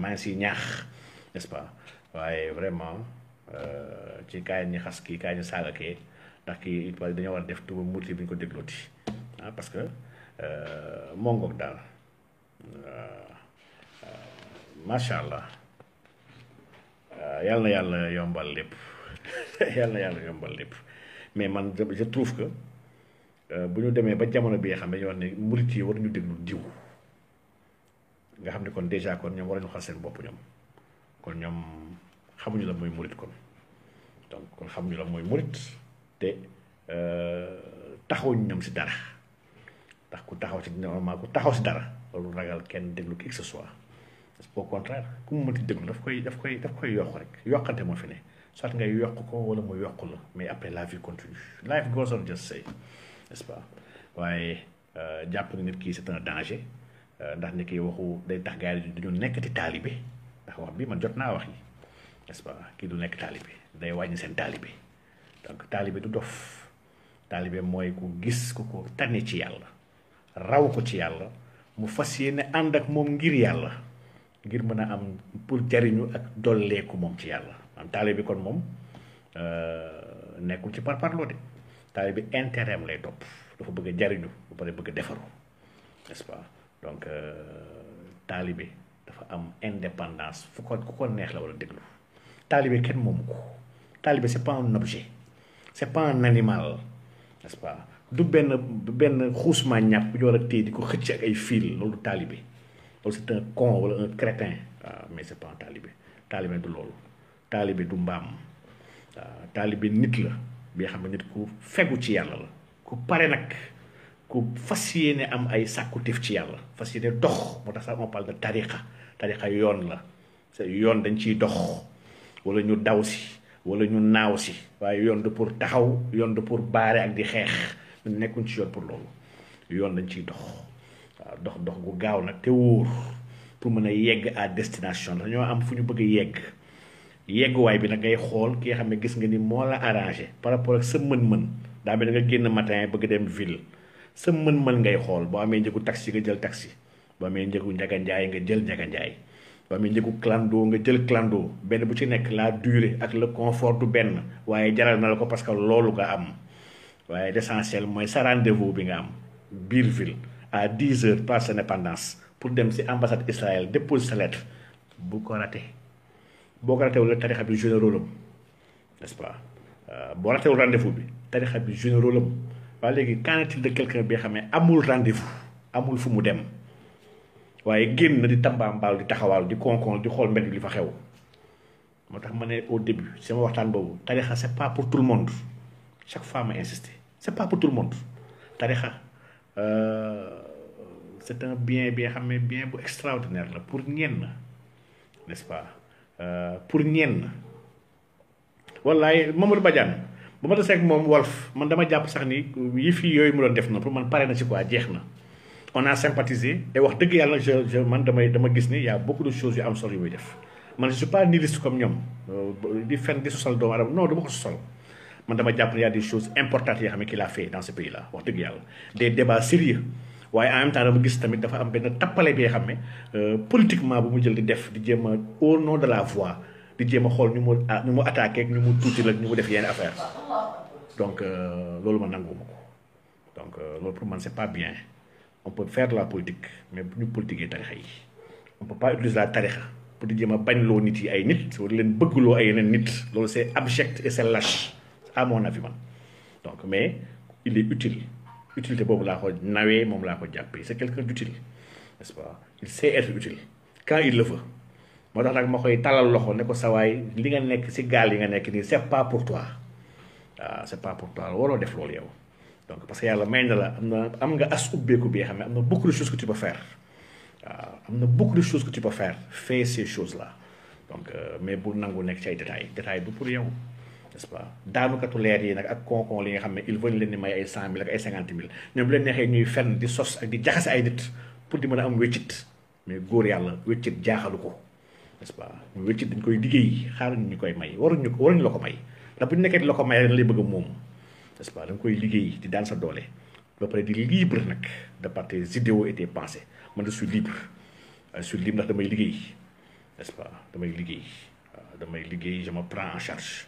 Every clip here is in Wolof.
maa ngi siy ñaax n'est-ce pas waaye vraiment ci kaay ñi xas kii kaay ñi saaga kee ndax kii dañoo war a def tuba muti bi ñu ko déglooti parce que mongoog daal macha allah yàlla na yàlla yombal lépp yàlla na yàlla yombal lépp mais man je trouve que bu ñu demee ba jamono bi nga xam ne dañuy wax ne murit yi war ñu déglu diw nga xam ne kon déjà kon ñoom war nañu xal seen bopp ñoom kon ñoom xamuñu la mooy murit kon donc kon xamuñu la mooy murit te taxawuñu ñoom si dara ndax ku taxaw ci normalement ku taxaw si dara loolu ragal kenn déglu qui que ce soit au contraire ku mu mënti déglu daf koy yokk rek yokkante moo fi ne soit ngay yokk ko wala mu yokk la mais après la vie continue life goes on just say n'est-ce pas waaye jàpp nga nit kii c'est un danger ndax nit ki waxu day tax gars yi duñu nekkati taalibe ndax wax bi man jot naa wax yi n'est-ce pas kii du nekk taalibe day wàññi seen taalibe donc taalibe du dof taalibe mooy ku gis ku ko tànne ci yàlla raw ko ci yàlla mu fas yéene ànd ak moom ngir yàlla ngir mën a am pour jariñu ak dolleeku moom ci yàlla am taalibe kon moom nekkul ci parparloo de taalibe bi intérêt am lay topp dafa bëgg a jariñu ba pare bëgg a defaru n'est-ce pas donc taalibe dafa am indépendance fu ko ku ko neex la wala déglu taalibe kenn moomu ko taalibe c'est pas un objet c'est pas un animal n'est-ce pas du benn xuusmaa ñàpp bu ñu war a téye di ko xëcc ak ay fil loolu taalibe loolu c'est un con wala un crétin waaw mais c'est pas un taalibe taalibe du loolu taalibe du mbaam waaw taalibe nit la bi nga xam ne nit ku fegu ci yàlla la ku pare nag ku fas yéene am ay sàkkutif ci yàlla fas yéene dox moo tax sax on parle de tariqa yoon la c'est yoon dañ ciy dox wala ñu daw si wala ñu naaw si waaye yoon du pour taxaw yoon du pour baare ak di xeex ñu nekkuñ ci yoon pour loolu yoon dañ ciy dox waaw dox gu gaaw nag te wóor pour mën a yegg à destination dañoo am fu ñu bëgg a yegguwaay bi nag ngay xool ki nga xam ne gis nga ni moo la arrangé par rapport ak sa mën-mën daa mel da nga génn matin bëgg dem ville sa mën-mën ngay xool boo amee njëgu taxi nga jël taxi boo amee njëgu njaga njaay nga jël njaga njaay boo amee njëgu clando nga jël clando benn bu ci nekk la durée ak le confort du benn waaye jaral na la ko parce que loolu nga am waaye l'essentiel mooy sa rendez-vous bi nga am biir ville à 10 heures place Indépendance pour dem si ambassade Israël déposer sa lettre bu ko raté boo ko raté wala tarixa bi joué rôle am n'est-ce pas boo raté wul rendez-vous bi tarixa bi joué rôle am waaye léegi qu'en est-il de quelqu'un bi nga xam ne amul rendez-vous amul fu mu dem waaye génn na di tambaambaal di taxawaal di konkon di xool mbedd li fa xew moo tax ma ne au début sama waxtaan boobu tarixa c'est pas pour tout le monde chaque fois ma insisté c'est pas pour tout le monde tarixa c'est un bien bi nga xam ne bien bu extraordinaire la pour ñenn n'est-ce pas pour ñenn wallaay Mamadou Badiane ba ma desee ak moom Walf man dama jàpp sax ni yi fii yooyu mu doon def na pour man pare na ci quoi jeex na on a sympathisé et wax dëgg yàlla je man dama gis ni y a beaucoup de choses yu am solo yu muy def man je suis pas nihiliste comme ñoom di fen di sosal doomu adama non dama ko sosal man dama jàpp ne y a des choses importantes yoo xam ne qu'il a fait dans ce pays là wax dëgg yàlla des débats sérieux waaye en même temps dama gis tamit dafa am benn tappale bi nga xam ne politiquement bu mu jël di def di jéem a au nom de la voix di jéem a xool ñu mu attaqué ak ñu mu tuuti la ñu mu def yenn affaire donc loolu ma nanguwuma ko donc loolu pour man c'est pas bien on peut faire de la politique mais bu ñu politiquer tarixa yi on peut pas utiliser la tarixa pour di jéem a bañ loo nit yi ay nit wala leen bëggloo ay yeneen nit loolu c'est abject et c'est lâche à mon avis man donc mais il est utile utilité boobu laa ko nawee moom laa ko jàppee c'est quelqu'un d'utile n'est-ce pas il sait être utile quand il le veut moo tax nag ma koy talal loxo ne ko sawaay li nga nekk ci gaal yi nga nekk nii c'est pas pour toi waaw c'est pas pour toi waroo def loolu yow donc parce que yàlla may na la am nga as ubbeeku bi nga xam ne am na beaucoup de choses que tu peux faire waaw am na beaucoup de choses que tu peux faire fais ces choses là donc mais bu nangu nekk ci ay détails du pour yow n'est-ce pas daanukatu leer yi nag ak konkon li nga xam ne il veut leen di may ay 100 000 ak ay 50 000 ñoom bu leen neexee ñuy fenn di sos ak di jaxase ay nit pour di mën a am wéccit mais góor yàlla wéccit jaaxalu ko n'est-ce pas wéccit dañ koy liggéey xaaruñu ñu koy may waruñu la ko may ndax bu ñu nekkee di la ko may dañ lay bëgg a moom n'est-ce pas da nga koy liggéey di daan sa doole ba pare di libre nag de par tes idéaux et tes pensées man je suis libre ndax damay liggéey n'est-ce pas damay liggéey damay liggéey je me prends en charge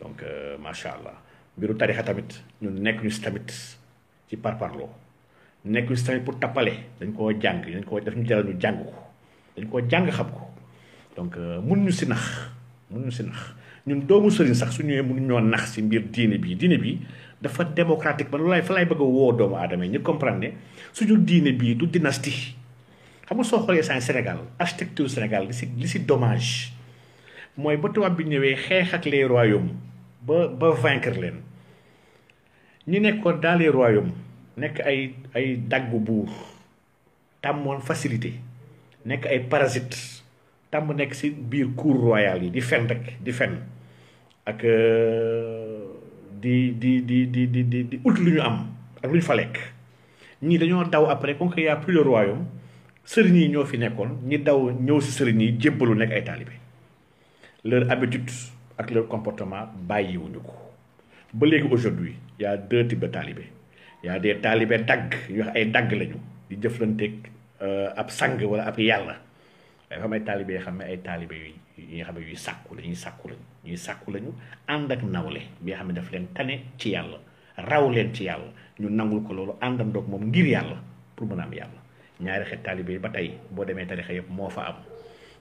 donc macha allah mbiru tarixa tamit ñun nekk ñu si tamit ci parparloo nekk ñu si tamit pour tappale dañ koo jàng dañ koo def ñu jaral ñu jàng ko dañ koo jàng xam ko donc mun ñu si nax ñun doomu sëriñ sax su ñëwee mun ñoo nax si mbir diine bi dafa démocratique ba loolu fa lay bëgg a woo doomu aadama yi ñu comprendre ne suñu diine bii du dynastie xam nga soo xoolee saa Sénégal architecture Sénégal li si dommage mooy ba tubaab bi ñëwee xeex ak les royaumes ba vaincre leen ñi nekkoon dans les royaumes nekk ay daggu buur tàmmoon facilité nekk ay parasites tàmm nekk si biir cour royale yi di fen rek di fen ak di ut lu ñu am ak lu ñu fa lekk ñii dañoo daw après comme que y a plus le royaume sëriñ yi ñoo fi nekkoon ñi daw ñëw si sëriñ yi jébbalu nekk ay taalibe leur habitude ak leur comportement bàyyiwuñu ko ba léegi aujourd'hui y a deux types de talibé y a des talibé dagg ñu wax ay dagg lañu di jëflanteeg ab sang wala ab yàlla waaye xam ay talibé xam ne ay talibé yi nga xam ne yuy sàkku lañu ànd ak nawle bi nga xam ne daf leen tane ci yàlla raw leen ci yàlla ñu nangul ko loolu àndandoog moom ngir yàlla pour mën a am yàlla ñaari xeet talibé ba tey boo demee tarixa yëpp moo fa am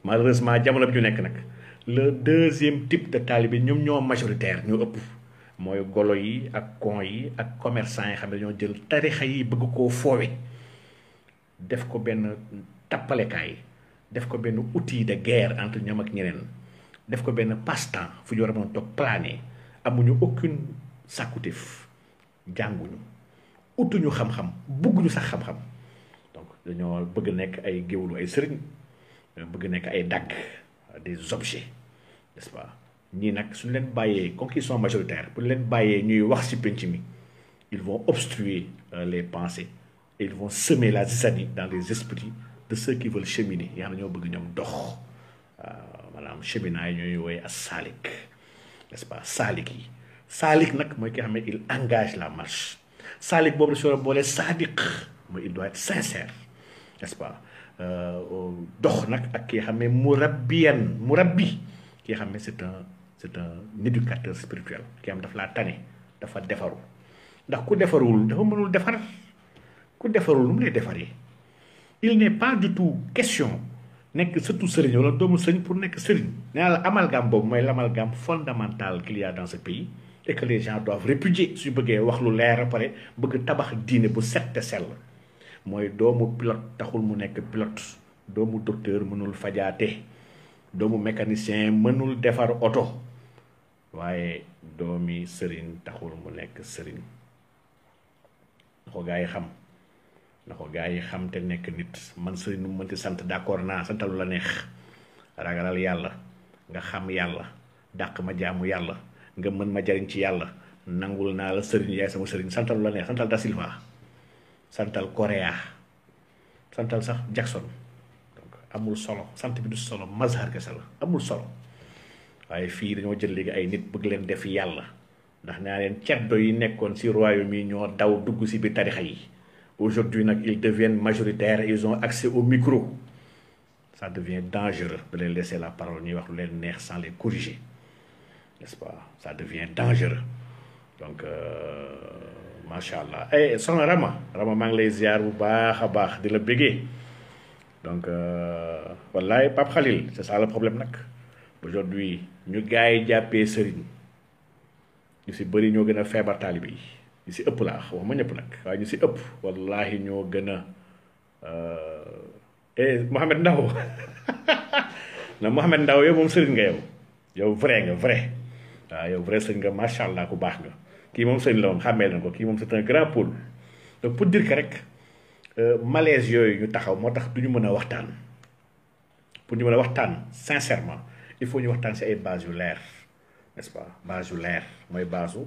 malheureusement jamono bi ñu nekk nag le deuxième type de talibé ñoom ñoo majoritaire ñoo ëpp mooy golo yi ak con yi ak commerçant yi xam ne dañoo jël tarixa yi bëgg koo foowe def ko benn tappalekaay def ko benn outil de guerre entre ñoom ak ñeneen def ko benn passe-temps fu ñu war a mën a toog plané amuñu aucune sàkkutif jànguñu utuñu xam-xam bugguñu sax xam-xam donc dañoo bëgg nekk ay géwlu ay sëriñ bëgg nekk ay dagg des objets n'est-ce pas ñii nag suñu leen bàyyee comme qu'ils sont majoritaires bu leen bàyyee ñuy wax ci penc mi ils vont obstruer les pensées et ils vont semer la zizanie dans les esprits de ceux qui veulent cheminer yaa xam ne ñoo bëgg ñoom dox maanaam cheminat yi ñooy wooye as saalik n'est-ce pas saalik yi saalik nag mooy ki nga xam ne il engage la marche saalik boobu la si war a boole saadiq mooy il doit être sincère n'est-ce pas dox nag ak ki nga xam ne murabbi ki nga xam ne c'est un éducateur spirituel ki nga xam daf laa tane dafa defaru ndax ku defarul dafa mënul defar ku defarul lu mu lay defaree il n'est pas du tout question nekk surtout sëriñ wala doomu sëriñ pour nekk sëriñ nee naa la amalgame boobu mooy l'amalgame fondamental qu'il y a dans ce pays et que les gens doivent répudier suñu bëggee wax lu leer a pare bëgg tabax diine bu set te sell mooy doomu pilote taxul mu nekk pilote doomu docteur mënul fajaate doomu mécanicien mënul defar oto waaye doomi sëriñ taxul mu nekk sëriñ na ko gaa yi xam na ko gaa yi xam te nekk nit man sëriñ mu mënti sant d'accord naa santalu la neex ragalal yàlla nga xam yàlla dàq ma jaamu yàlla nga mën ma jariñ ci yàlla nangul naa la sëriñ yaay sama sëriñ santalu la neex santal Da Silva santal Correa santal sax Jackson donc amul solo sant bi du solo mazhar kese la amul solo waaye fii dañoo jël léegi ay nit bëgg leen def yàlla ndax naa leen ceddo yi nekkoon ci royaume yi ñoo daw dugg ci biir tarixa yi aujourd'hui nag ils deviennent majoritaires ils ont accès au micro ça devient dangereux de les laisser la parole ñuy wax lu leen neex sans les corriger n'est-ce pas ça devient dangereux donc macha allah soxna Rama maa ngi lay ziar bu baax a baax di la bëggee donc wallaay Pape Khalil c'est ça le problème nag aujourd'hui ñu gars yi jàppee sëriñ ñu si bëri ñoo gën a feebar taalibe yi ñu si ëpp laa wax ma ñëpp nag waaye ñu si ëpp wallahi ñoo gën a Mohamed Ndaw na Mohamed Ndaw yow moom sëriñ nga yow vrai waaw yow vrai sëriñ nga macha allah ku baax nga kii moom sëriñ la woon xàmmee leen ko kii moom c'est un grand pôle donc pour dire que rek malaise yooyu ñu taxaw moo tax du ñu mën a waxtaan pour ñu mën a waxtaan sincèrement il faut ñu waxtaan si ay base yu leer n'est-ce pas base yu leer mooy base u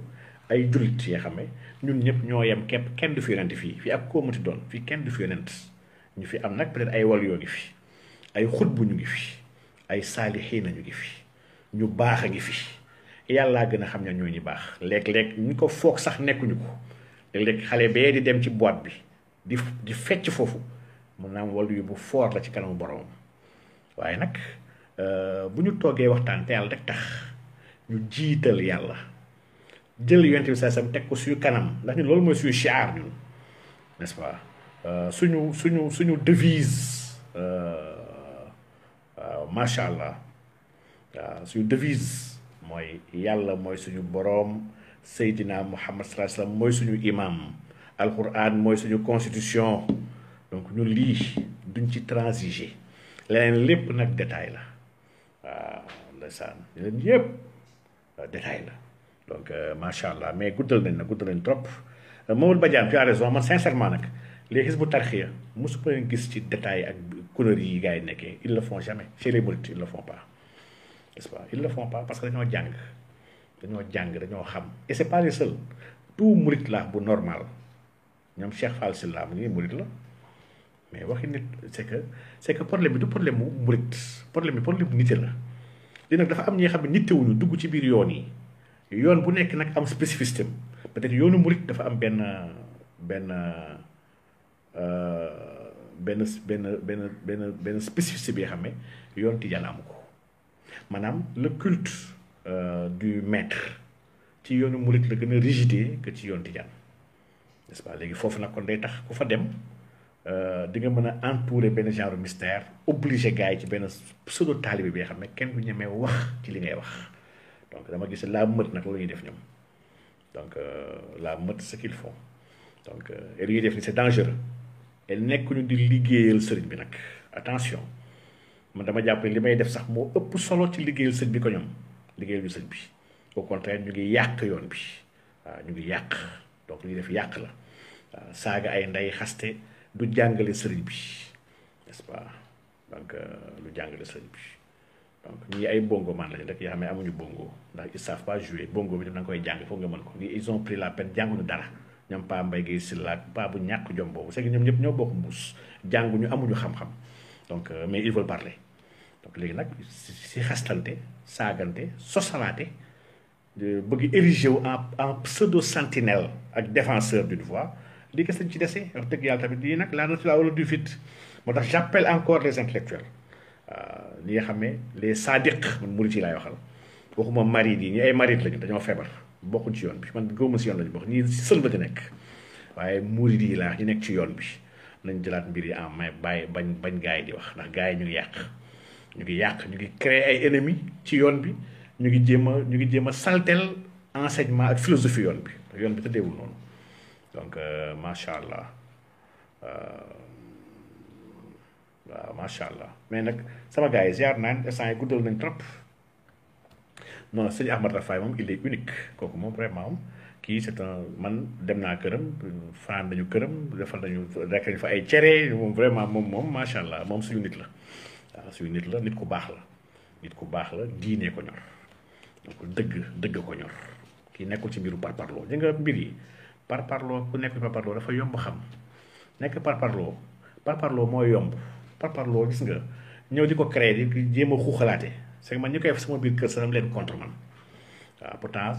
ay jullit yoo xam ne ñun ñëpp ñoo yem képp kenn du fi yonent fii ak koo mënti doon fii kenn du fi yonent ñu fi am nag peut-être ay wal yoo ngi fi ay xutbu ñu ngi fi ay saalixiina ñu ngi fi ñu baax a ngi fi yàllaa gën a xam ne ñoo ñu baax léeg-léeg ñu ko foog sax nekkuñu ko léeg-léeg xale bee di dem ci boîte bi di fecc foofu mun naa am wàllu yu bu foor la ci kanamu boromam waaye nag bu ñu toogee waxtaan te yàlla rek tax ñu jiital yàlla jël yonent bi saasam teg ko suñu kanam ndax ñun loolu mooy suñu chiar ñun n'est-ce pas suñu devise waaw macha allah waaw suñu devise mooy yàlla mooy suñu boroom Seydina Muhammad sallallahu alayhi wasallam mooy suñu imam alquran mooy suñu constitution donc ñun lii duñ ci transiger leneen lépp nag détail la waaw ndeysaan leen yëpp détail la donc macha allah mais guddal nañ trop Mamadou Badiane tu as raison man sincèrement nag les Hizbut Tarqiyyah mosu ko leen gis ci détail ak conneries yi gars yi nekkee ils le font jamais chez les mourides ils le font pas n'est-ce pas ils le font pas parce que dañoo jàng dañoo xam et c'est pas les seuls tout mouride la bu normal ñoom Cheikh Fall Sylla mu ngi mouride la mais waxi nit c'est que problème bi du problème mu murit problème bi nite la li nag dafa am ñi xam ne nittewuñu dugg ci biir yoon yi yoon bu nekk nag am spécificité peut-être yoonu murit dafa am benn spécificité bi nga xam ne yoon tijaan amu ko maanaam le culte du maître ci yoonu murit la gën a rigide que ci yoon tijaan n'est-ce pas léegi foofu nag kon day tax ku fa dem di nga mën a entourer benn genre mystère obligé gars yi ci benn pseudo taalibe bi nga xam ne kenn du ñemee wax ci li ngay wax donc dama gis la meute nag loolu ñuy def ñoom donc la meute ce qu'ils font donc et li ñuy def ni c'est dangereux et nekkuñu di liggéeyal sëriñ bi nag attention man dama jàpp li may def sax moo ëpp solo ci liggéeyal sëriñ bi ko ñoom liggéeyal ñu sëriñ bi au contraire ñu ngi yàq yoon bi waaw ñu ngi yàq donc li ñuy def yàq la waaw saaga ay ndey xaste du jàngale sëriñ bi n'est-ce pas donc lu jàngale sëriñ bi donc ñii ay bongo man lañu rek yoo xam ne amuñu bongo ndax ils savent pas jouer bongo bi daf na nga koy jàng foog nga mën ko ils ont pris la peine jànguñu dara ñoom Pa Mbaye Guèye Sylla pa bu ñàkk jom boobu c'est que ñoom ñëpp ñoo bokk mbuus jànguñu amuñu xam-xam donc mais ils veulent parler donc léegi nag si xastante saagante sosalaate bëgg érigé wu en pseudo sentinelle ak défenseur d'une voix lii gis lañ ci dese wax dëgg yàlla tamit lii nag la nature a horreur du vide moo tax j'appelle encore les intellectuels li nga xam ne les sadiq man murit yi laay waxal waxuma marid yi ñi ay marid lañu dañoo feebar bokkuñ ci yoon bi man gëwuma si yoon lañu bokk ñii si sëlba di nekk waaye murit yi laa ñu nekk ci yoon bi nañ jëlaat mbir yi en main bàyyi bañ gars yi di wax ndax gars yi ñu ngi yàq ñu ngi créer ay ennemis ci yoon bi ñu ngi jéem a saltel enseignement ak philosophie yoon bi tëddeewul noonu donc macha allah waaw macha allah mais nag sama gars yi ziar naan instant yi guddal nañ trop non sëñ Ahmad Rafaay moom il est unique kooku moom vraiment kii c'est un man dem naa këram fanaan nañu këram defal nañu rekk nañu fa ay cere moom vraiment moom macha allah moom suñu nit la waaw suñu nit la nit ku baax la diine ko ñor donc dëgg ko ñor kii nekkul ci mbiru parparloo di nga mbir yi parparloo ku nekkul parparloo dafa yomb xam nekk parparloo mooy yomb parparloo gis nga ñëw di ko créer di jéem a xuuxalaate c'est que man ñu koy def sama biir kër sax leen contre man waaw pourtant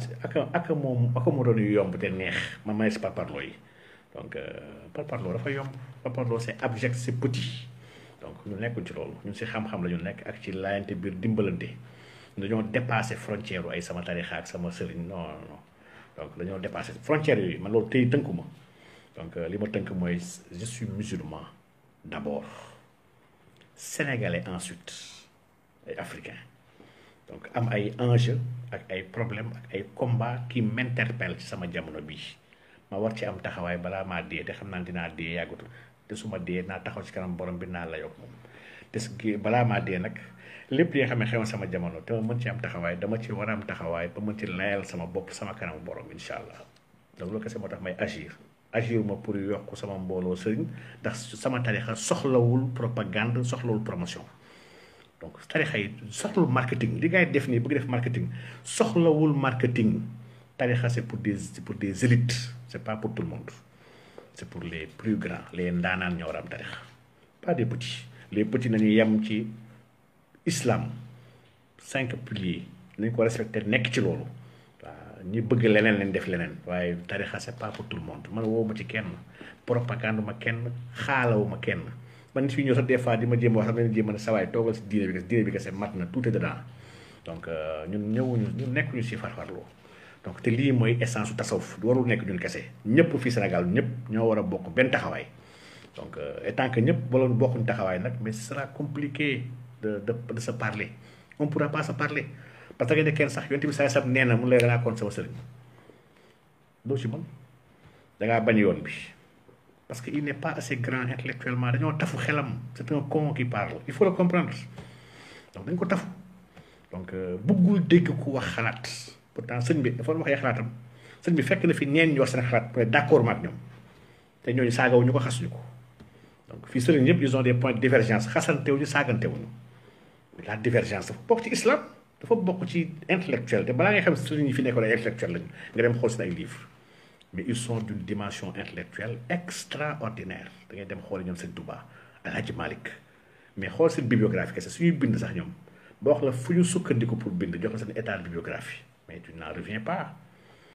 ak moo doon yu yomb te neex man may si parparloo yi donc parparloo dafa yomb parparloo c'est abject c'est petit donc ñu nekkul ci loolu ñun si xam-xam la ñu nekk ak ci laayante biir dimbalante dañoo dépassé frontière ay sama tarixa ak sama sëriñ non donc dañoo dépassé frontière yooyu man loolu tey tënku ma donc li ma tënk mooy je suis musulman d'abord sénégalais ensuite ay africain donc am ay enjeux ak ay problèmes ak ay combats qui m'interpellent ci sama jamono bii ma war ci am taxawaay balaa maa dee te xam naa dinaa dee yàggutul te su ma dee naa taxaw ci kanam borom bi naa la yokk moom te balaa maa dee nag lépp li nga xam ne xewoon sama jamono te ma mën ci am taxawaay dama ci war a am taxawaay ba mën ci layal sama bopp sama kanam borom incha allah donc loolu kese moo tax may agir ma pour yokk sama mbooloo sëriñ ndax sama tarixa soxlawul propagande soxlawul promotion donc tarixa yi soxlawul marketing li ngay def nii bëgg def marketing soxlawul marketing tarixa c'est pour des élites c'est pas pour tout le monde c'est pour les plus grands les ndaanaan ñoo war a am tarixa pas des petits les petits nañu yem ci islam 5 piliers nañ ko respecté nekk ci loolu waaw ñi bëgg leneen leen def leneen waaye tarixa c'est pas pour tout le monde man woo ma ci kenn propagande ma kenn xaalawu ma kenn man fi ñëw sax des fois di ma jéem wax sax leen jéem ne sawaay toogal si diine bi kese mat na tout est dedans donc ñun ñëwuñu ñun nekkuñu si farfarloo donc te lii mooy essence su tasawuf du warul nekk ñun kese ñëpp fii Sénégal ñëpp ñoo war a bokk benn taxawaay donc étant que ñëpp baloon bokkuñ taxawaay nag mais ce sera compliqué de se parler on pourra pas se parler parce que ne kenn sax yonte bi saa sab nee na mun lay dangaa kon sama sëriñ doo ci mën dangaa bañ yoon bi parce que il n'est pas assez grand intellectuellement dañoo tafu xelam c'est un con qui parle il faut le comprendre donc dañ ko tafu donc bëggul dégg ku wax xalaat pourtant sëñ bi dafa wax ay xalaatam sëñ bi fekk na fi ñeen ñu wax seen xalaat peut être d'accord ma ak ñoom te ñooñu saagawuñu ko xasuñu ko donc fii sëriñ yëpp ils ont des points de divergence xasantewuñu saagantewuñu la divergence dafa bokk ci islam dafa bokk ci intellectuel te balaa ngay xam sëriñ yi fi nekkoon ay intellectuel lañu nga dem xool seen ay livres mais ils sont d'une dimension intellectuelle extraordinaire da ngay dem xool ñoom seen Touba Alhaji Malick mais xool seen bibliographie kese suñuy bind sax ñoom ba wax la fu ñu sukkandiku pour bind jox la seen état de bibliographie mais tu n'en reviens pas